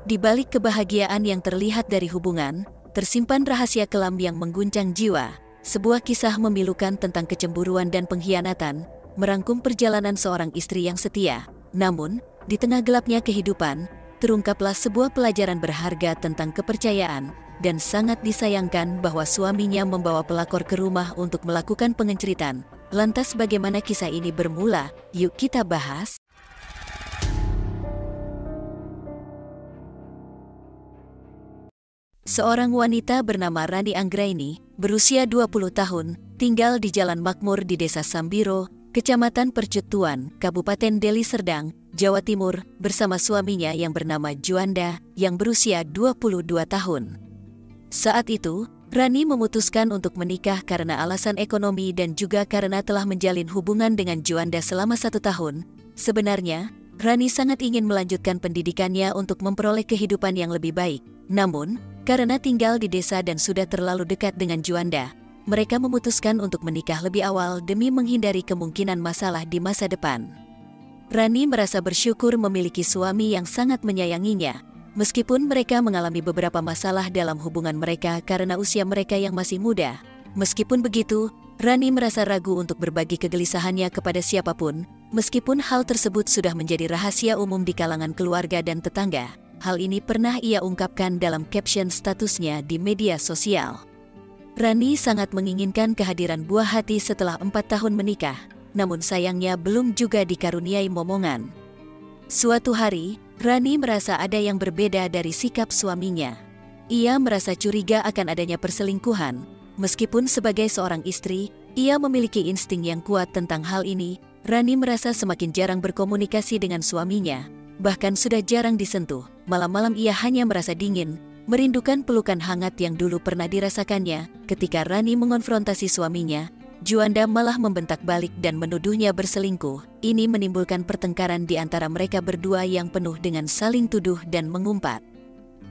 Di balik kebahagiaan yang terlihat dari hubungan, tersimpan rahasia kelam yang mengguncang jiwa. Sebuah kisah memilukan tentang kecemburuan dan pengkhianatan, merangkum perjalanan seorang istri yang setia. Namun, di tengah gelapnya kehidupan, terungkaplah sebuah pelajaran berharga tentang kepercayaan, dan sangat disayangkan bahwa suaminya membawa pelakor ke rumah untuk melakukan pengenceritan. Lantas bagaimana kisah ini bermula? Yuk kita bahas. Seorang wanita bernama Rani Anggraini, berusia 20 tahun, tinggal di Jalan Makmur di Desa Sambiro, Kecamatan Percutuan, Kabupaten Deli Serdang, Jawa Timur, bersama suaminya yang bernama Juanda, yang berusia 22 tahun. Saat itu, Rani memutuskan untuk menikah karena alasan ekonomi dan juga karena telah menjalin hubungan dengan Juanda selama 1 tahun. Sebenarnya, Rani sangat ingin melanjutkan pendidikannya untuk memperoleh kehidupan yang lebih baik. Namun, karena tinggal di desa dan sudah terlalu dekat dengan Juanda, mereka memutuskan untuk menikah lebih awal demi menghindari kemungkinan masalah di masa depan. Rani merasa bersyukur memiliki suami yang sangat menyayanginya, meskipun mereka mengalami beberapa masalah dalam hubungan mereka karena usia mereka yang masih muda. Meskipun begitu, Rani merasa ragu untuk berbagi kegelisahannya kepada siapapun, meskipun hal tersebut sudah menjadi rahasia umum di kalangan keluarga dan tetangga. Hal ini pernah ia ungkapkan dalam caption statusnya di media sosial. Rani sangat menginginkan kehadiran buah hati setelah 4 tahun menikah, namun sayangnya belum juga dikaruniai momongan. Suatu hari, Rani merasa ada yang berbeda dari sikap suaminya. Ia merasa curiga akan adanya perselingkuhan. Meskipun sebagai seorang istri, ia memiliki insting yang kuat tentang hal ini. Rani merasa semakin jarang berkomunikasi dengan suaminya, bahkan sudah jarang disentuh. Malam-malam ia hanya merasa dingin, merindukan pelukan hangat yang dulu pernah dirasakannya. Ketika Rani mengonfrontasi suaminya, Juanda malah membentak balik dan menuduhnya berselingkuh. Ini menimbulkan pertengkaran di antara mereka berdua yang penuh dengan saling tuduh dan mengumpat.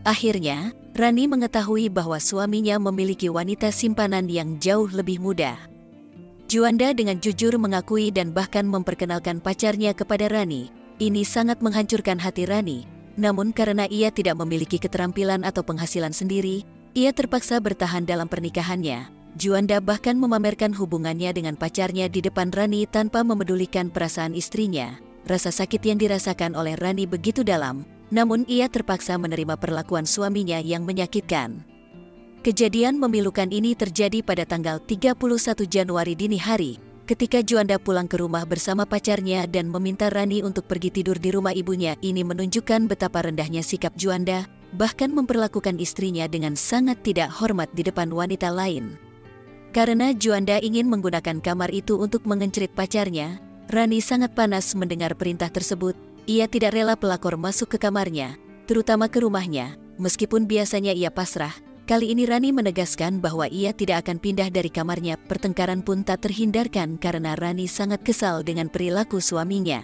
Akhirnya, Rani mengetahui bahwa suaminya memiliki wanita simpanan yang jauh lebih muda. Juanda dengan jujur mengakui dan bahkan memperkenalkan pacarnya kepada Rani. Ini sangat menghancurkan hati Rani. Namun karena ia tidak memiliki keterampilan atau penghasilan sendiri, ia terpaksa bertahan dalam pernikahannya. Juanda bahkan memamerkan hubungannya dengan pacarnya di depan Rani tanpa memedulikan perasaan istrinya. Rasa sakit yang dirasakan oleh Rani begitu dalam, namun ia terpaksa menerima perlakuan suaminya yang menyakitkan. Kejadian memilukan ini terjadi pada tanggal 31 Januari dini hari, ketika Juanda pulang ke rumah bersama pacarnya dan meminta Rani untuk pergi tidur di rumah ibunya. Ini menunjukkan betapa rendahnya sikap Juanda, bahkan memperlakukan istrinya dengan sangat tidak hormat di depan wanita lain. Karena Juanda ingin menggunakan kamar itu untuk mengencerit pacarnya, Rani sangat panas mendengar perintah tersebut. Ia tidak rela pelakor masuk ke kamarnya, terutama ke rumahnya. Meskipun biasanya ia pasrah, kali ini Rani menegaskan bahwa ia tidak akan pindah dari kamarnya. Pertengkaran pun tak terhindarkan karena Rani sangat kesal dengan perilaku suaminya.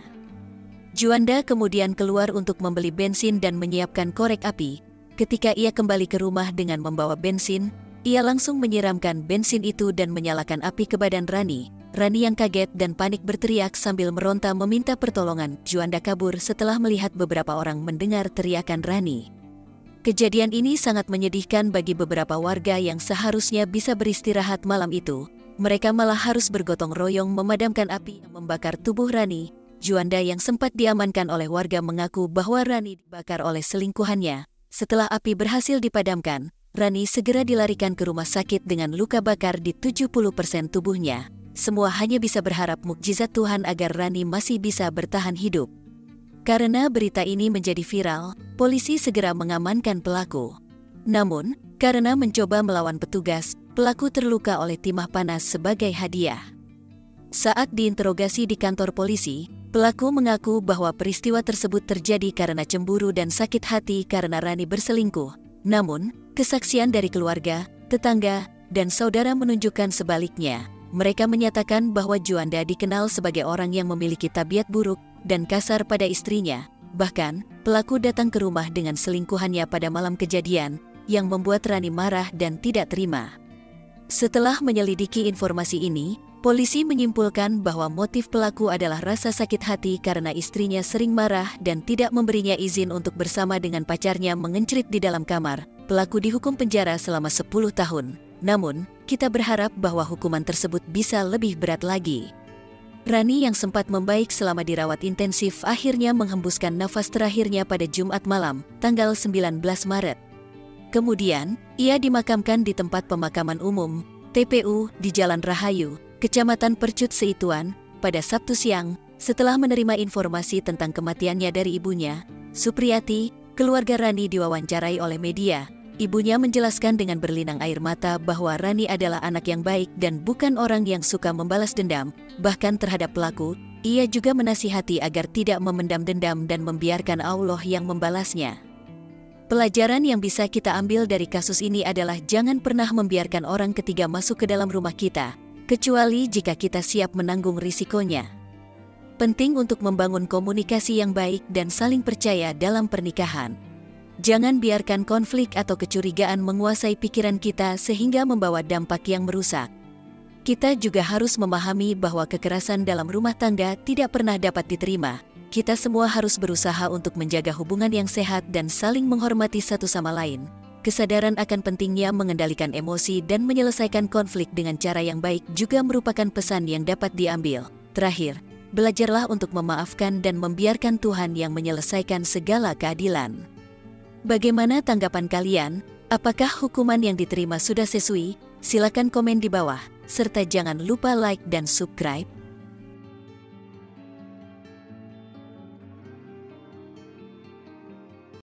Juanda kemudian keluar untuk membeli bensin dan menyiapkan korek api. Ketika ia kembali ke rumah dengan membawa bensin, ia langsung menyiramkan bensin itu dan menyalakan api ke badan Rani. Rani yang kaget dan panik berteriak sambil meronta meminta pertolongan. Juanda kabur setelah melihat beberapa orang mendengar teriakan Rani. Kejadian ini sangat menyedihkan bagi beberapa warga yang seharusnya bisa beristirahat malam itu. Mereka malah harus bergotong royong memadamkan api yang membakar tubuh Rani. Juanda yang sempat diamankan oleh warga mengaku bahwa Rani dibakar oleh selingkuhannya. Setelah api berhasil dipadamkan, Rani segera dilarikan ke rumah sakit dengan luka bakar di 70% tubuhnya. Semua hanya bisa berharap mukjizat Tuhan agar Rani masih bisa bertahan hidup. Karena berita ini menjadi viral, polisi segera mengamankan pelaku. Namun, karena mencoba melawan petugas, pelaku terluka oleh timah panas sebagai hadiah. Saat diinterogasi di kantor polisi, pelaku mengaku bahwa peristiwa tersebut terjadi karena cemburu dan sakit hati karena Rani berselingkuh. Namun, kesaksian dari keluarga, tetangga, dan saudara menunjukkan sebaliknya. Mereka menyatakan bahwa Juanda dikenal sebagai orang yang memiliki tabiat buruk dan kasar pada istrinya. Bahkan, pelaku datang ke rumah dengan selingkuhannya pada malam kejadian, yang membuat Rani marah dan tidak terima. Setelah menyelidiki informasi ini, Polisi menyimpulkan bahwa motif pelaku adalah rasa sakit hati karena istrinya sering marah dan tidak memberinya izin untuk bersama dengan pacarnya mengencrit di dalam kamar. Pelaku dihukum penjara selama 10 tahun. Namun, kita berharap bahwa hukuman tersebut bisa lebih berat lagi. Rani yang sempat membaik selama dirawat intensif akhirnya menghembuskan nafas terakhirnya pada Jumat malam, tanggal 19 Maret. Kemudian, ia dimakamkan di tempat pemakaman umum, TPU, di Jalan Rahayu, Kecamatan Percut Seituan, pada Sabtu siang, setelah menerima informasi tentang kematiannya dari ibunya, Supriyati. Keluarga Rani diwawancarai oleh media. Ibunya menjelaskan dengan berlinang air mata bahwa Rani adalah anak yang baik dan bukan orang yang suka membalas dendam, bahkan terhadap pelaku. Ia juga menasihati agar tidak memendam dendam dan membiarkan Allah yang membalasnya. Pelajaran yang bisa kita ambil dari kasus ini adalah jangan pernah membiarkan orang ketiga masuk ke dalam rumah kita, kecuali jika kita siap menanggung risikonya. Penting untuk membangun komunikasi yang baik dan saling percaya dalam pernikahan. Jangan biarkan konflik atau kecurigaan menguasai pikiran kita sehingga membawa dampak yang merusak. Kita juga harus memahami bahwa kekerasan dalam rumah tangga tidak pernah dapat diterima. Kita semua harus berusaha untuk menjaga hubungan yang sehat dan saling menghormati satu sama lain. Kesadaran akan pentingnya mengendalikan emosi dan menyelesaikan konflik dengan cara yang baik juga merupakan pesan yang dapat diambil. Terakhir, belajarlah untuk memaafkan dan membiarkan Tuhan yang menyelesaikan segala keadilan. Bagaimana tanggapan kalian? Apakah hukuman yang diterima sudah sesuai? Silakan komen di bawah, serta jangan lupa like dan subscribe.